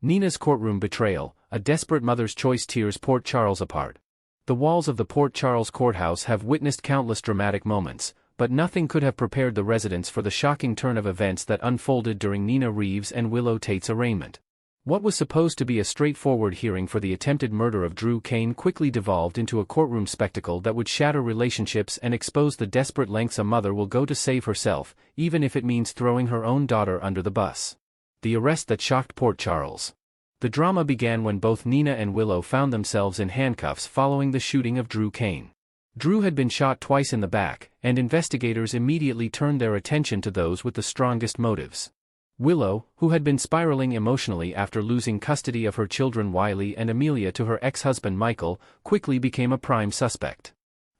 Nina's courtroom betrayal, a desperate mother's choice tears Port Charles apart. The walls of the Port Charles courthouse have witnessed countless dramatic moments, but nothing could have prepared the residents for the shocking turn of events that unfolded during Nina Reeves and Willow Tate's arraignment. What was supposed to be a straightforward hearing for the attempted murder of Drew Cain quickly devolved into a courtroom spectacle that would shatter relationships and expose the desperate lengths a mother will go to save herself, even if it means throwing her own daughter under the bus. The arrest that shocked Port Charles. The drama began when both Nina and Willow found themselves in handcuffs following the shooting of Drew Cain. Drew had been shot twice in the back, and investigators immediately turned their attention to those with the strongest motives. Willow, who had been spiraling emotionally after losing custody of her children Wiley and Amelia to her ex-husband Michael, quickly became a prime suspect.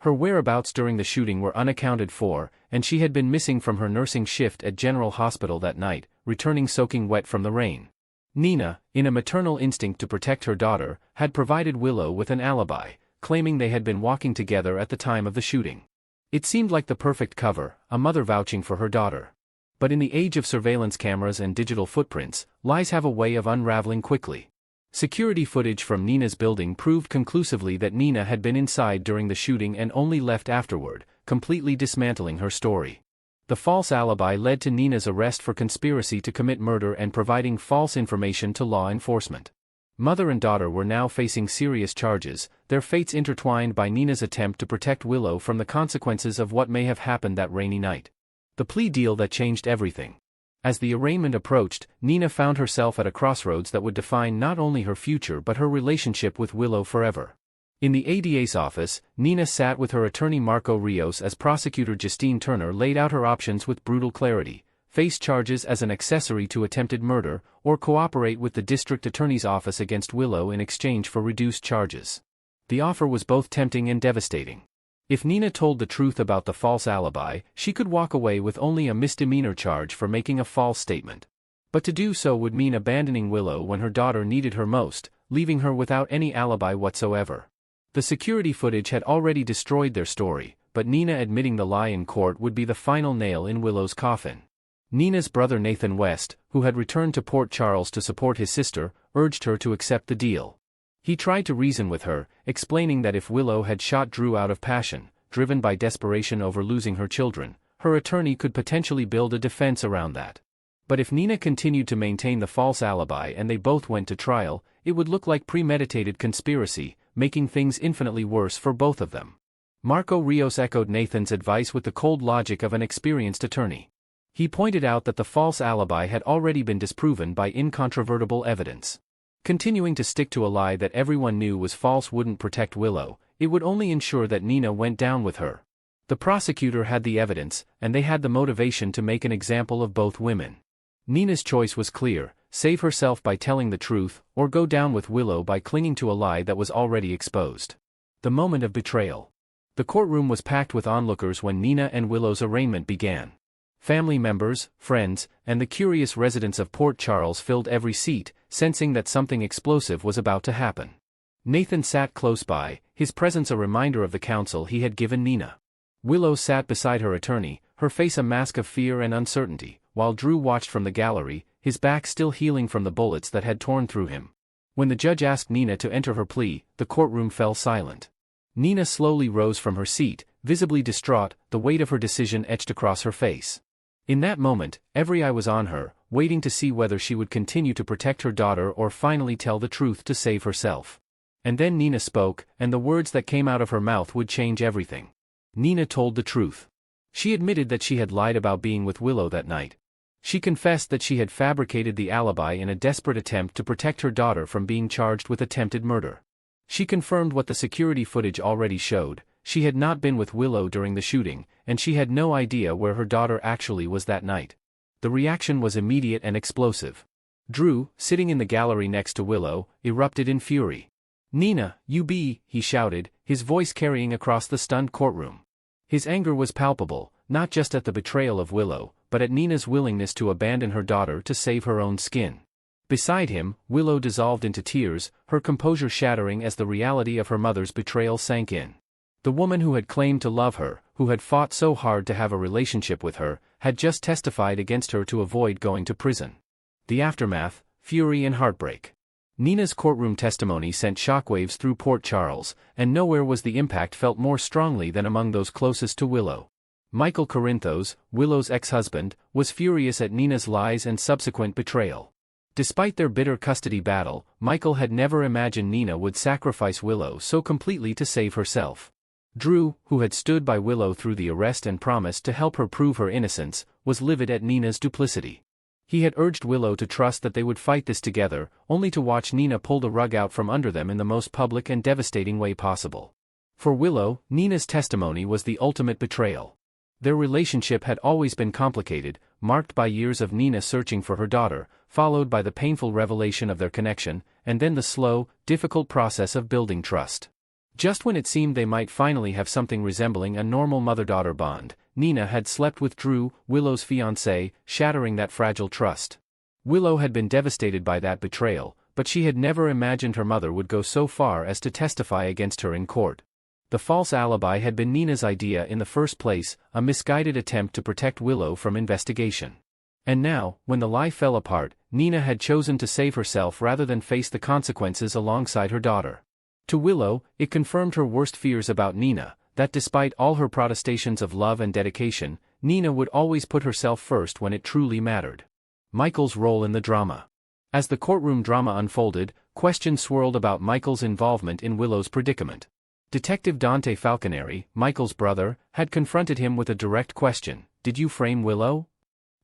Her whereabouts during the shooting were unaccounted for, and she had been missing from her nursing shift at General Hospital that night, returning soaking wet from the rain. Nina, in a maternal instinct to protect her daughter, had provided Willow with an alibi, claiming they had been walking together at the time of the shooting. It seemed like the perfect cover, a mother vouching for her daughter. But in the age of surveillance cameras and digital footprints, lies have a way of unraveling quickly. Security footage from Nina's building proved conclusively that Nina had been inside during the shooting and only left afterward, completely dismantling her story. The false alibi led to Nina's arrest for conspiracy to commit murder and providing false information to law enforcement. Mother and daughter were now facing serious charges, their fates intertwined by Nina's attempt to protect Willow from the consequences of what may have happened that rainy night. The plea deal that changed everything. As the arraignment approached, Nina found herself at a crossroads that would define not only her future but her relationship with Willow forever. In the ADA's office, Nina sat with her attorney Marco Rios as prosecutor Justine Turner laid out her options with brutal clarity: face charges as an accessory to attempted murder, or cooperate with the district attorney's office against Willow in exchange for reduced charges. The offer was both tempting and devastating. If Nina told the truth about the false alibi, she could walk away with only a misdemeanor charge for making a false statement. But to do so would mean abandoning Willow when her daughter needed her most, leaving her without any alibi whatsoever. The security footage had already destroyed their story, but Nina admitting the lie in court would be the final nail in Willow's coffin. Nina's brother Nathan West, who had returned to Port Charles to support his sister, urged her to accept the deal. He tried to reason with her, explaining that if Willow had shot Drew out of passion, driven by desperation over losing her children, her attorney could potentially build a defense around that. But if Nina continued to maintain the false alibi and they both went to trial, it would look like premeditated conspiracy, making things infinitely worse for both of them. Marco Rios echoed Nathan's advice with the cold logic of an experienced attorney. He pointed out that the false alibi had already been disproven by incontrovertible evidence. Continuing to stick to a lie that everyone knew was false wouldn't protect Willow, it would only ensure that Nina went down with her. The prosecutor had the evidence, and they had the motivation to make an example of both women. Nina's choice was clear: save herself by telling the truth, or go down with Willow by clinging to a lie that was already exposed. The moment of betrayal. The courtroom was packed with onlookers when Nina and Willow's arraignment began. Family members, friends, and the curious residents of Port Charles filled every seat, sensing that something explosive was about to happen. Nathan sat close by, his presence a reminder of the counsel he had given Nina. Willow sat beside her attorney, her face a mask of fear and uncertainty, while Drew watched from the gallery, his back still healing from the bullets that had torn through him. When the judge asked Nina to enter her plea, the courtroom fell silent. Nina slowly rose from her seat, visibly distraught, the weight of her decision etched across her face. In that moment, every eye was on her, waiting to see whether she would continue to protect her daughter or finally tell the truth to save herself. And then Nina spoke, and the words that came out of her mouth would change everything. Nina told the truth. She admitted that she had lied about being with Willow that night. She confessed that she had fabricated the alibi in a desperate attempt to protect her daughter from being charged with attempted murder. She confirmed what the security footage already showed: she had not been with Willow during the shooting, and she had no idea where her daughter actually was that night. The reaction was immediate and explosive. Drew, sitting in the gallery next to Willow, erupted in fury. "Nina, he shouted, his voice carrying across the stunned courtroom. His anger was palpable, not just at the betrayal of Willow, but at Nina's willingness to abandon her daughter to save her own skin. Beside him, Willow dissolved into tears, her composure shattering as the reality of her mother's betrayal sank in. The woman who had claimed to love her, who had fought so hard to have a relationship with her, had just testified against her to avoid going to prison. The aftermath: fury and heartbreak. Nina's courtroom testimony sent shockwaves through Port Charles, and nowhere was the impact felt more strongly than among those closest to Willow. Michael Corinthos, Willow's ex-husband, was furious at Nina's lies and subsequent betrayal. Despite their bitter custody battle, Michael had never imagined Nina would sacrifice Willow so completely to save herself. Drew, who had stood by Willow through the arrest and promised to help her prove her innocence, was livid at Nina's duplicity. He had urged Willow to trust that they would fight this together, only to watch Nina pull the rug out from under them in the most public and devastating way possible. For Willow, Nina's testimony was the ultimate betrayal. Their relationship had always been complicated, marked by years of Nina searching for her daughter, followed by the painful revelation of their connection, and then the slow, difficult process of building trust. Just when it seemed they might finally have something resembling a normal mother-daughter bond, Nina had slept with Drew, Willow's fiancé, shattering that fragile trust. Willow had been devastated by that betrayal, but she had never imagined her mother would go so far as to testify against her in court. The false alibi had been Nina's idea in the first place, a misguided attempt to protect Willow from investigation. And now, when the lie fell apart, Nina had chosen to save herself rather than face the consequences alongside her daughter. To Willow, it confirmed her worst fears about Nina, that despite all her protestations of love and dedication, Nina would always put herself first when it truly mattered. Michael's role in the drama. As the courtroom drama unfolded, questions swirled about Michael's involvement in Willow's predicament. Detective Dante Falconeri, Michael's brother, had confronted him with a direct question: "Did you frame Willow?"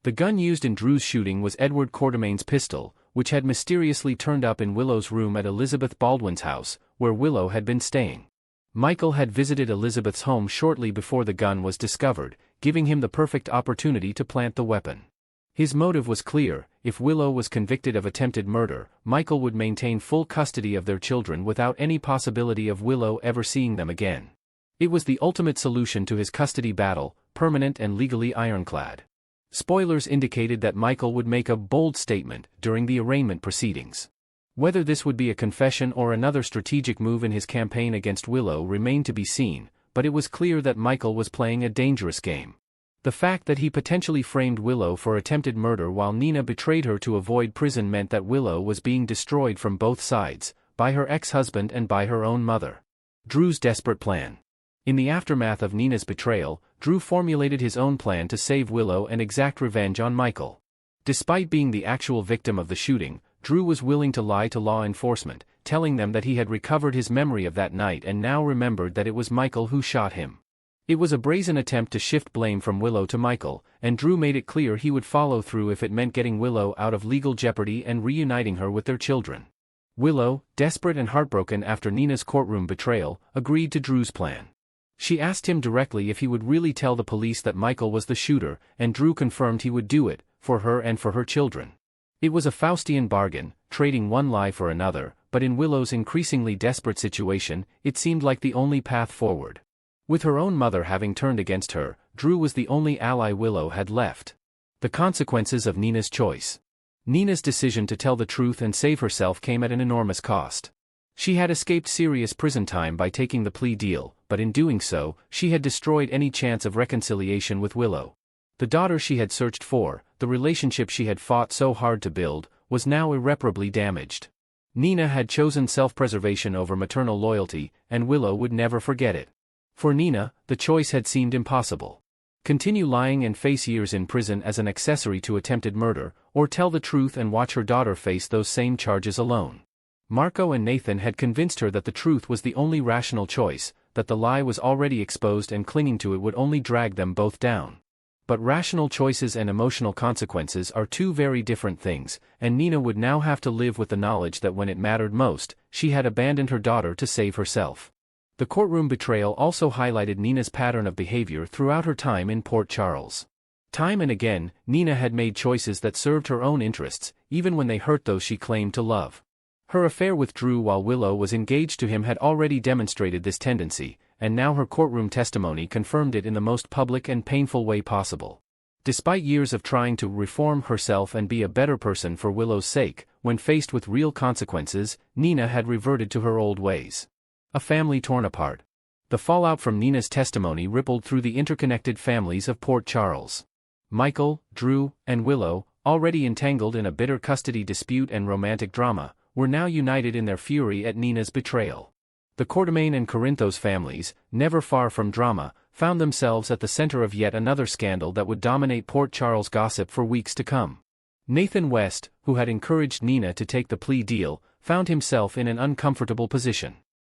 The gun used in Drew's shooting was Edward Quartermain's pistol, which had mysteriously turned up in Willow's room at Elizabeth Baldwin's house, where Willow had been staying. Michael had visited Elizabeth's home shortly before the gun was discovered, giving him the perfect opportunity to plant the weapon. His motive was clear: if Willow was convicted of attempted murder, Michael would maintain full custody of their children without any possibility of Willow ever seeing them again. It was the ultimate solution to his custody battle, permanent and legally ironclad. Spoilers indicated that Michael would make a bold statement during the arraignment proceedings. Whether this would be a confession or another strategic move in his campaign against Willow remained to be seen, but it was clear that Michael was playing a dangerous game. The fact that he potentially framed Willow for attempted murder while Nina betrayed her to avoid prison meant that Willow was being destroyed from both sides, by her ex-husband and by her own mother. Drew's desperate plan. In the aftermath of Nina's betrayal, Drew formulated his own plan to save Willow and exact revenge on Michael. Despite being the actual victim of the shooting, Drew was willing to lie to law enforcement, telling them that he had recovered his memory of that night and now remembered that it was Michael who shot him. It was a brazen attempt to shift blame from Willow to Michael, and Drew made it clear he would follow through if it meant getting Willow out of legal jeopardy and reuniting her with their children. Willow, desperate and heartbroken after Nina's courtroom betrayal, agreed to Drew's plan. She asked him directly if he would really tell the police that Michael was the shooter, and Drew confirmed he would do it, for her and for her children. It was a Faustian bargain, trading one lie for another, but in Willow's increasingly desperate situation, it seemed like the only path forward. With her own mother having turned against her, Drew was the only ally Willow had left. The consequences of Nina's choice. Nina's decision to tell the truth and save herself came at an enormous cost. She had escaped serious prison time by taking the plea deal, but in doing so, she had destroyed any chance of reconciliation with Willow. The daughter she had searched for, the relationship she had fought so hard to build, was now irreparably damaged. Nina had chosen self-preservation over maternal loyalty, and Willow would never forget it. For Nina, the choice had seemed impossible. Continue lying and face years in prison as an accessory to attempted murder, or tell the truth and watch her daughter face those same charges alone. Marco and Nathan had convinced her that the truth was the only rational choice, that the lie was already exposed and clinging to it would only drag them both down. But rational choices and emotional consequences are two very different things, and Nina would now have to live with the knowledge that when it mattered most, she had abandoned her daughter to save herself. The courtroom betrayal also highlighted Nina's pattern of behavior throughout her time in Port Charles. Time and again, Nina had made choices that served her own interests, even when they hurt those she claimed to love. Her affair with Drew while Willow was engaged to him had already demonstrated this tendency, and now her courtroom testimony confirmed it in the most public and painful way possible. Despite years of trying to reform herself and be a better person for Willow's sake, when faced with real consequences, Nina had reverted to her old ways. A family torn apart. The fallout from Nina's testimony rippled through the interconnected families of Port Charles. Michael, Drew, and Willow, already entangled in a bitter custody dispute and romantic drama, were now united in their fury at Nina's betrayal. The Quartermain and Corinthos families, never far from drama, found themselves at the center of yet another scandal that would dominate Port Charles gossip for weeks to come. Nathan West, who had encouraged Nina to take the plea deal, found himself in an uncomfortable position.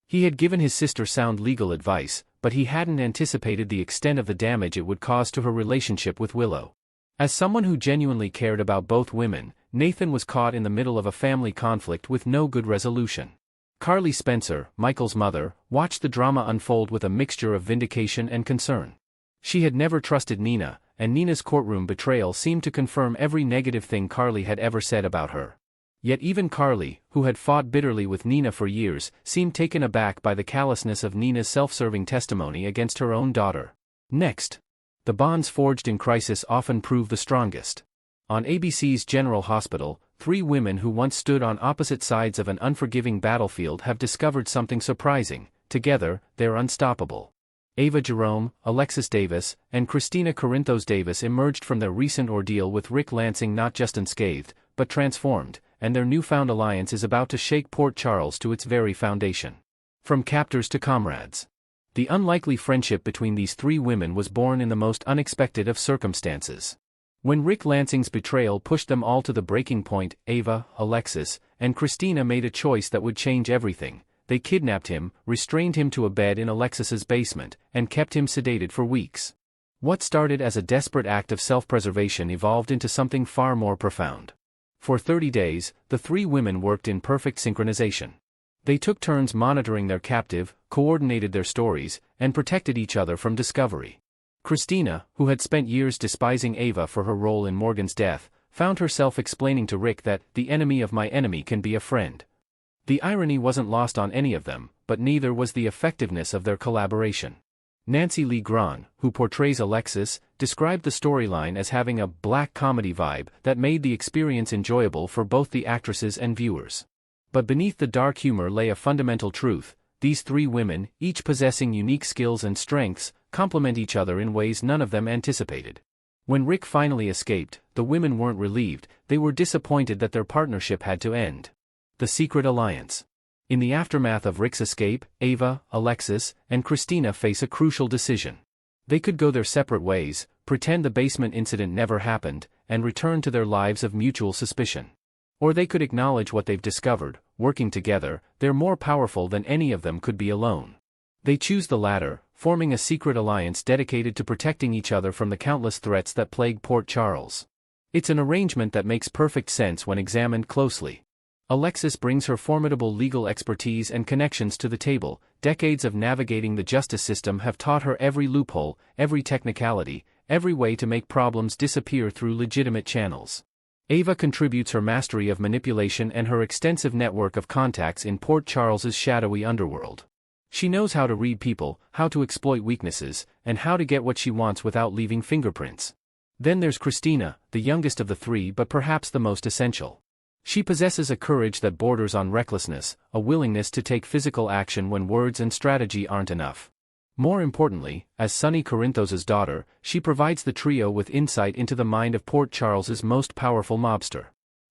He had given his sister sound legal advice, but he hadn't anticipated the extent of the damage it would cause to her relationship with Willow. As someone who genuinely cared about both women, Nathan was caught in the middle of a family conflict with no good resolution. Carly Spencer, Michael's mother, watched the drama unfold with a mixture of vindication and concern. She had never trusted Nina, and Nina's courtroom betrayal seemed to confirm every negative thing Carly had ever said about her. Yet even Carly, who had fought bitterly with Nina for years, seemed taken aback by the callousness of Nina's self-serving testimony against her own daughter. Next. The bonds forged in crisis often prove the strongest. On ABC's General Hospital, 3 women who once stood on opposite sides of an unforgiving battlefield have discovered something surprising. Together, they're unstoppable. Ava Jerome, Alexis Davis, and Christina Corinthos Davis emerged from their recent ordeal with Rick Lansing not just unscathed, but transformed, and their newfound alliance is about to shake Port Charles to its very foundation. From captors to comrades. The unlikely friendship between these 3 women was born in the most unexpected of circumstances. When Rick Lansing's betrayal pushed them all to the breaking point, Ava, Alexis, and Christina made a choice that would change everything. They kidnapped him, restrained him to a bed in Alexis's basement, and kept him sedated for weeks. What started as a desperate act of self-preservation evolved into something far more profound. For 30 days, the 3 women worked in perfect synchronization. They took turns monitoring their captive, coordinated their stories, and protected each other from discovery. Christina, who had spent years despising Ava for her role in Morgan's death, found herself explaining to Rick that the enemy of my enemy can be a friend. The irony wasn't lost on any of them, but neither was the effectiveness of their collaboration. Nancy Lee Grahn, who portrays Alexis, described the storyline as having a black comedy vibe that made the experience enjoyable for both the actresses and viewers. But beneath the dark humor lay a fundamental truth: these 3 women, each possessing unique skills and strengths, complement each other in ways none of them anticipated. When Rick finally escaped, the women weren't relieved, they were disappointed that their partnership had to end. The Secret Alliance. In the aftermath of Rick's escape, Ava, Alexis, and Christina face a crucial decision. They could go their separate ways, pretend the basement incident never happened, and return to their lives of mutual suspicion. Or they could acknowledge what they've discovered. Working together, they're more powerful than any of them could be alone. They choose the latter, forming a secret alliance dedicated to protecting each other from the countless threats that plague Port Charles. It's an arrangement that makes perfect sense when examined closely. Alexis brings her formidable legal expertise and connections to the table. Decades of navigating the justice system have taught her every loophole, every technicality, every way to make problems disappear through legitimate channels. Ava contributes her mastery of manipulation and her extensive network of contacts in Port Charles's shadowy underworld. She knows how to read people, how to exploit weaknesses, and how to get what she wants without leaving fingerprints. Then there's Christina, the youngest of the 3 but perhaps the most essential. She possesses a courage that borders on recklessness, a willingness to take physical action when words and strategy aren't enough. More importantly, as Sonny Corinthos' daughter, she provides the trio with insight into the mind of Port Charles's most powerful mobster.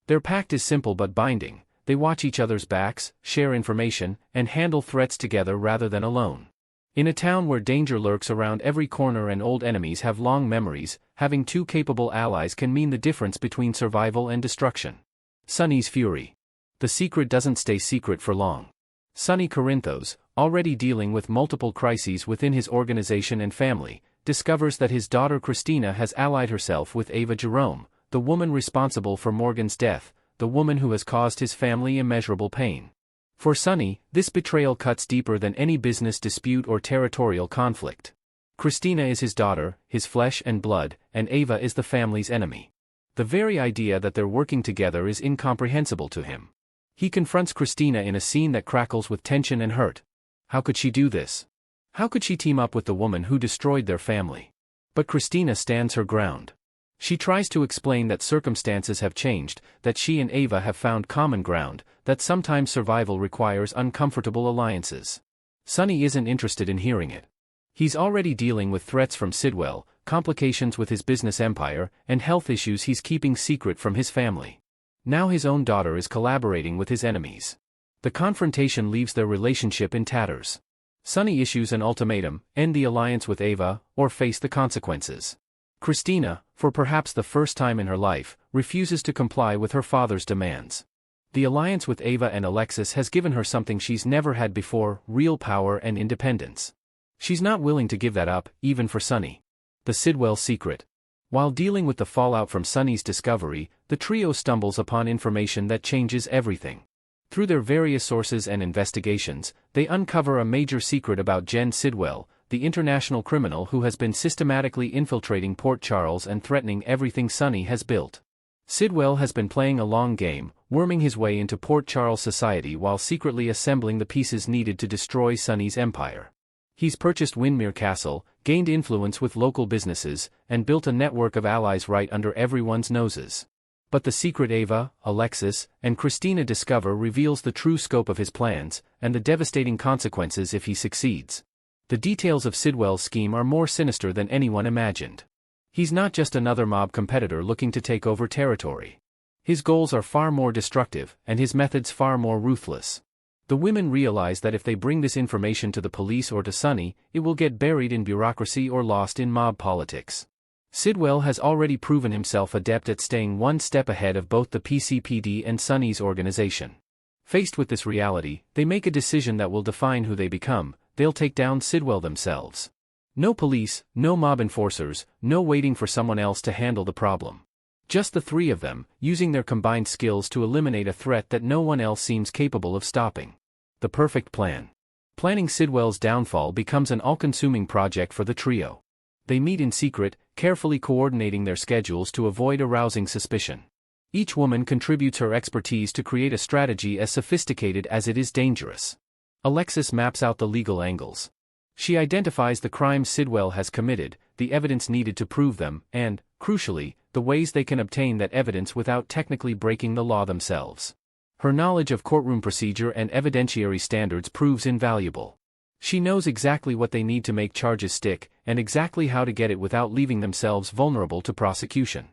Their pact is simple but binding. They watch each other's backs, share information, and handle threats together rather than alone. In a town where danger lurks around every corner and old enemies have long memories, having 2 capable allies can mean the difference between survival and destruction. Sonny's fury. The secret doesn't stay secret for long. Sonny Corinthos, already dealing with multiple crises within his organization and family, discovers that his daughter Christina has allied herself with Ava Jerome, the woman responsible for Morgan's death, the woman who has caused his family immeasurable pain. For Sonny, this betrayal cuts deeper than any business dispute or territorial conflict. Christina is his daughter, his flesh and blood, and Ava is the family's enemy. The very idea that they're working together is incomprehensible to him. He confronts Christina in a scene that crackles with tension and hurt. How could she do this? How could she team up with the woman who destroyed their family? But Christina stands her ground. She tries to explain that circumstances have changed, that she and Ava have found common ground, that sometimes survival requires uncomfortable alliances. Sonny isn't interested in hearing it. He's already dealing with threats from Sidwell, complications with his business empire, and health issues he's keeping secret from his family. Now his own daughter is collaborating with his enemies. The confrontation leaves their relationship in tatters. Sunny issues an ultimatum: end the alliance with Ava, or face the consequences. Christina, for perhaps the first time in her life, refuses to comply with her father's demands. The alliance with Ava and Alexis has given her something she's never had before: real power and independence. She's not willing to give that up, even for Sunny. The Sidwell secret. While dealing with the fallout from Sunny's discovery, the trio stumbles upon information that changes everything. Through their various sources and investigations, they uncover a major secret about Jen Sidwell, the international criminal who has been systematically infiltrating Port Charles and threatening everything Sunny has built. Sidwell has been playing a long game, worming his way into Port Charles society while secretly assembling the pieces needed to destroy Sunny's empire. He's purchased Windermere Castle, gained influence with local businesses, and built a network of allies right under everyone's noses. But the secret Ava, Alexis, and Christina discover reveals the true scope of his plans, and the devastating consequences if he succeeds. The details of Sidwell's scheme are more sinister than anyone imagined. He's not just another mob competitor looking to take over territory. His goals are far more destructive, and his methods far more ruthless. The women realize that if they bring this information to the police or to Sunny, it will get buried in bureaucracy or lost in mob politics. Sidwell has already proven himself adept at staying one step ahead of both the PCPD and Sunny's organization. Faced with this reality, they make a decision that will define who they become: they'll take down Sidwell themselves. No police, no mob enforcers, no waiting for someone else to handle the problem. Just the three of them, using their combined skills to eliminate a threat that no one else seems capable of stopping. The perfect plan. Planning Sidwell's downfall becomes an all-consuming project for the trio. They meet in secret, carefully coordinating their schedules to avoid arousing suspicion. Each woman contributes her expertise to create a strategy as sophisticated as it is dangerous. Alexis maps out the legal angles. She identifies the crimes Sidwell has committed, the evidence needed to prove them, and, crucially, the ways they can obtain that evidence without technically breaking the law themselves. Her knowledge of courtroom procedure and evidentiary standards proves invaluable. She knows exactly what they need to make charges stick, and exactly how to get it without leaving themselves vulnerable to prosecution.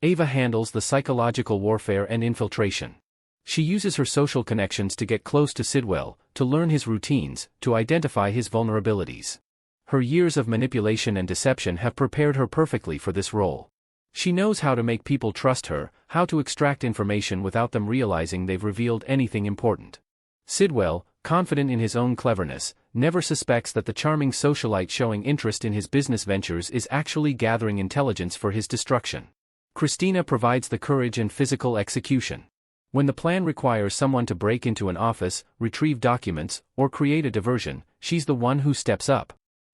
Ava handles the psychological warfare and infiltration. She uses her social connections to get close to Sidwell, to learn his routines, to identify his vulnerabilities. Her years of manipulation and deception have prepared her perfectly for this role. She knows how to make people trust her, how to extract information without them realizing they've revealed anything important. Sidwell, confident in his own cleverness, never suspects that the charming socialite showing interest in his business ventures is actually gathering intelligence for his destruction. Christina provides the courage and physical execution. When the plan requires someone to break into an office, retrieve documents, or create a diversion, she's the one who steps up.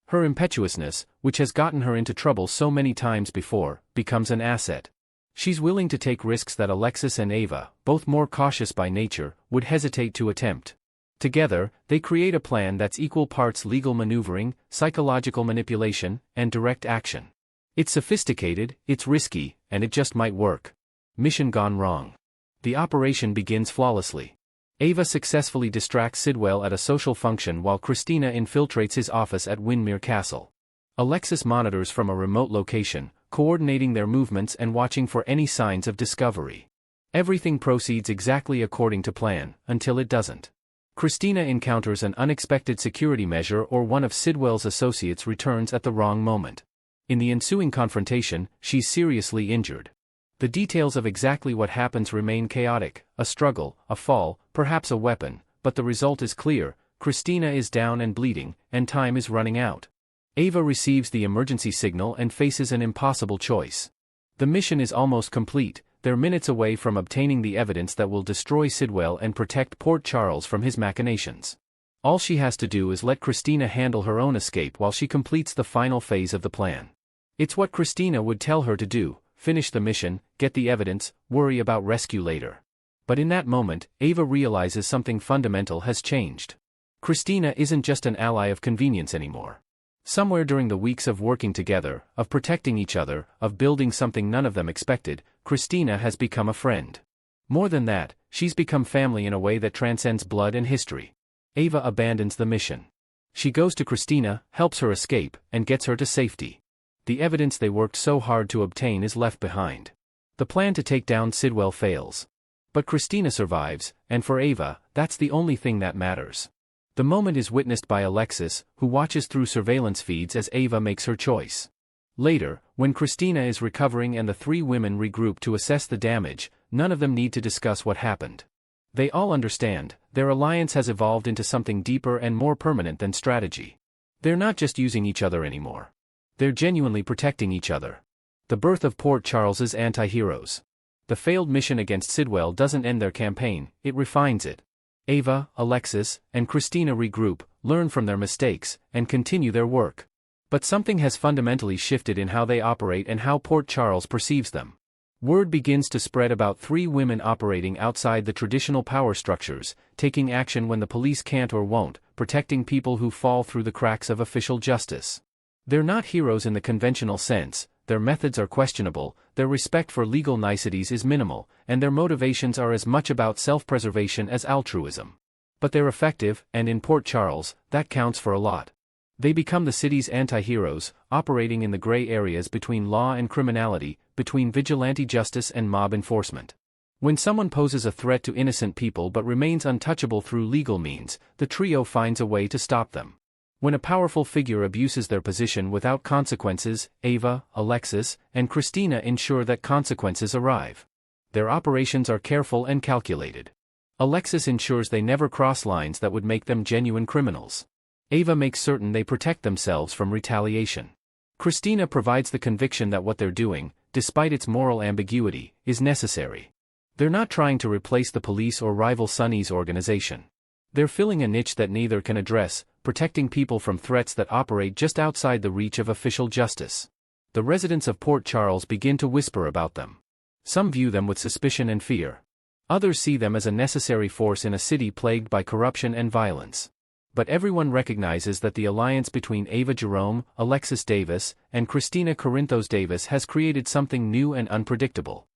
Her impetuousness, which has gotten her into trouble so many times before, becomes an asset. She's willing to take risks that Alexis and Ava, both more cautious by nature, would hesitate to attempt. Together, they create a plan that's equal parts legal maneuvering, psychological manipulation, and direct action. It's sophisticated, it's risky, and it just might work. Mission gone wrong. The operation begins flawlessly. Ava successfully distracts Sidwell at a social function while Christina infiltrates his office at Windermere Castle. Alexis monitors from a remote location, coordinating their movements and watching for any signs of discovery. Everything proceeds exactly according to plan, until it doesn't. Christina encounters an unexpected security measure, or one of Sidwell's associates returns at the wrong moment. In the ensuing confrontation, she's seriously injured. The details of exactly what happens remain chaotic: a struggle, a fall, perhaps a weapon, but the result is clear: Christina is down and bleeding, and time is running out. Ava receives the emergency signal and faces an impossible choice. The mission is almost complete, they're minutes away from obtaining the evidence that will destroy Sidwell and protect Port Charles from his machinations. All she has to do is let Christina handle her own escape while she completes the final phase of the plan. It's what Christina would tell her to do: finish the mission, get the evidence, worry about rescue later. But in that moment, Ava realizes something fundamental has changed. Christina isn't just an ally of convenience anymore. Somewhere during the weeks of working together, of protecting each other, of building something none of them expected, Christina has become a friend. More than that, she's become family in a way that transcends blood and history. Ava abandons the mission. She goes to Christina, helps her escape, and gets her to safety. The evidence they worked so hard to obtain is left behind. The plan to take down Sidwell fails. But Christina survives, and for Ava, that's the only thing that matters. The moment is witnessed by Alexis, who watches through surveillance feeds as Ava makes her choice. Later, when Christina is recovering and the three women regroup to assess the damage, none of them need to discuss what happened. They all understand, their alliance has evolved into something deeper and more permanent than strategy. They're not just using each other anymore. They're genuinely protecting each other. The birth of Port Charles's anti-heroes. The failed mission against Sidwell doesn't end their campaign, it refines it. Ava, Alexis, and Christina regroup, learn from their mistakes, and continue their work. But something has fundamentally shifted in how they operate and how Port Charles perceives them. Word begins to spread about three women operating outside the traditional power structures, taking action when the police can't or won't, protecting people who fall through the cracks of official justice. They're not heroes in the conventional sense, their methods are questionable, their respect for legal niceties is minimal, and their motivations are as much about self-preservation as altruism. But they're effective, and in Port Charles, that counts for a lot. They become the city's anti-heroes, operating in the gray areas between law and criminality, between vigilante justice and mob enforcement. When someone poses a threat to innocent people but remains untouchable through legal means, the trio finds a way to stop them. When a powerful figure abuses their position without consequences, Ava, Alexis, and Christina ensure that consequences arrive. Their operations are careful and calculated. Alexis ensures they never cross lines that would make them genuine criminals. Ava makes certain they protect themselves from retaliation. Christina provides the conviction that what they're doing, despite its moral ambiguity, is necessary. They're not trying to replace the police or rival Sonny's organization. They're filling a niche that neither can address, protecting people from threats that operate just outside the reach of official justice. The residents of Port Charles begin to whisper about them. Some view them with suspicion and fear. Others see them as a necessary force in a city plagued by corruption and violence. But everyone recognizes that the alliance between Ava Jerome, Alexis Davis, and Christina Corinthos Davis has created something new and unpredictable.